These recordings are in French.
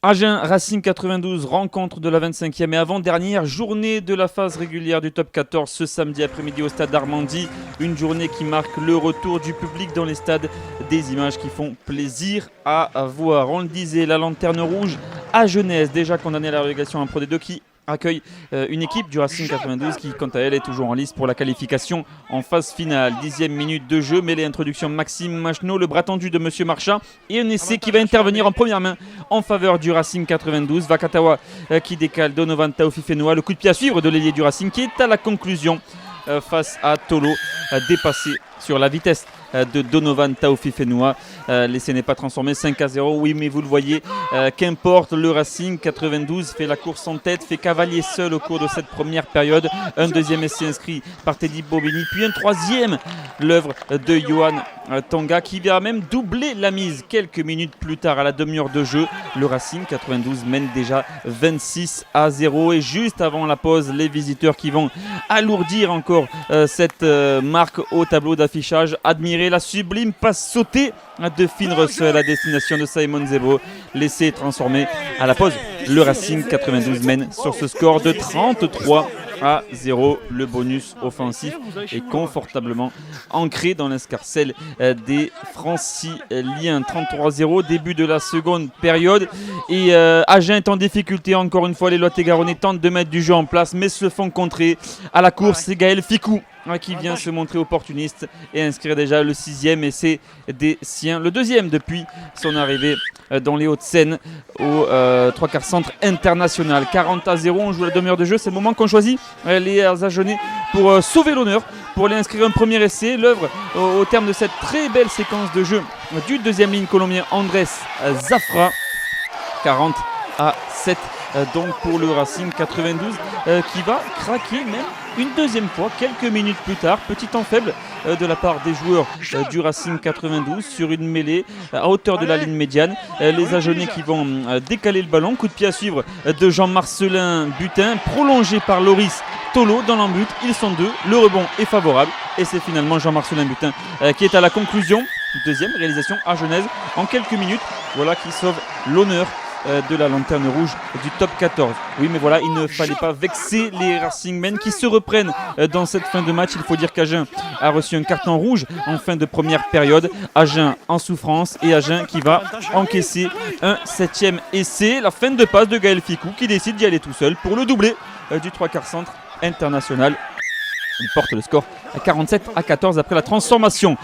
Agen Racing 92, rencontre de la 25e et avant-dernière journée de la phase régulière du top 14 ce samedi après-midi au stade Armandie. Une journée qui marque le retour du public dans les stades, des images qui font plaisir à voir. On le disait, la Lanterne Rouge à Genèse, déjà condamnée à la relégation en Pro D2, qui accueille une équipe du Racing 92 qui, quant à elle, est toujours en lice pour la qualification en phase finale. 10e minute de jeu, mêlée introduction Maxime Macheneau, le bras tendu de Monsieur Marchand, et un essai qui va intervenir en première main en faveur du Racing 92. Vakatawa qui décale Donovan Taofifenua, le coup de pied à suivre de l'ailier du Racing qui est à la conclusion face à Tolo, dépassé sur la vitesse de Donovan Taofifenua. L'essai n'est pas transformé, 5-0, oui, mais vous le voyez, qu'importe, le Racing 92 fait la course en tête, fait cavalier seul au cours de cette première période. Un deuxième essai inscrit par Teddy Bobigny, puis un troisième, l'œuvre de Johan Tonga, qui vient même doubler la mise quelques minutes plus tard à la demi-heure de jeu. Le Racing 92 mène déjà 26-0 et juste avant la pause, les visiteurs qui vont alourdir encore cette marque au tableau d'affichage. Admirer la sublime passe sautée de Finn Russell à destination de Simon Zebo. L'essai est transformé à la pause. Le Racing 92 mène sur ce score de 33-0. Le bonus offensif est confortablement ancré dans l'escarcelle des Franciliens. 33-0, début de la seconde période. Et Agen est en difficulté encore une fois. Les Lot-et-Garonnais tentent de mettre du jeu en place, mais se font contrer. À la course, c'est Gaël Ficou qui vient se montrer opportuniste et inscrire déjà le 6e essai des siens, le deuxième depuis son arrivée dans les Hauts-de-Seine au 3/4 centre international. 40-0, on joue la demi-heure de jeu, c'est le moment qu'on choisit les Agenais pour sauver l'honneur, pour aller inscrire un premier essai. L'œuvre au terme de cette très belle séquence de jeu du deuxième ligne colombien Andrés Zafra. 40-7 donc pour le Racing 92 qui va craquer même une deuxième fois quelques minutes plus tard. Petit temps faible de la part des joueurs du Racing 92 sur une mêlée à hauteur de la ligne médiane. Les Agenais qui vont décaler le ballon. Coup de pied à suivre de Jean-Marcelin Butin, prolongé par Loris Tolo dans l'embut. Ils sont deux, le rebond est favorable et c'est finalement Jean-Marcelin Butin qui est à la conclusion. Deuxième réalisation à Genèse en quelques minutes. Voilà qui sauve l'honneur de la Lanterne Rouge du top 14. Oui, mais voilà, il ne fallait pas vexer les Racingmen qui se reprennent dans cette fin de match. Il faut dire qu'Agen a reçu un carton rouge en fin de première période. Agen en souffrance et Agen qui va encaisser un 7e essai. La fin de passe de Gaël Ficou qui décide d'y aller tout seul pour le doublé du 3/4 centre international. Il porte le score à 47-14 après la transformation.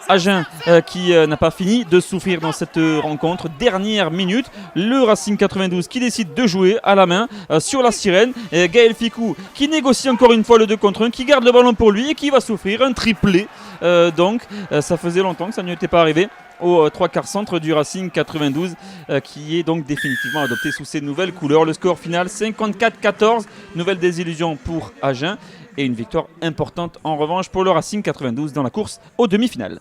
Agen qui n'a pas fini de souffrir dans cette rencontre. Dernière minute, le Racing 92 qui décide de jouer à la main sur la sirène. Gaël Ficou qui négocie encore une fois le 2 contre 1, qui garde le ballon pour lui et qui va souffrir un triplé. Donc ça faisait longtemps que ça n'y était pas arrivé au 3/4 centre du Racing 92 qui est donc définitivement adopté sous ses nouvelles couleurs. Le score final 54-14, nouvelle désillusion pour Agen et une victoire importante en revanche pour le Racing 92 dans la course aux demi-finales.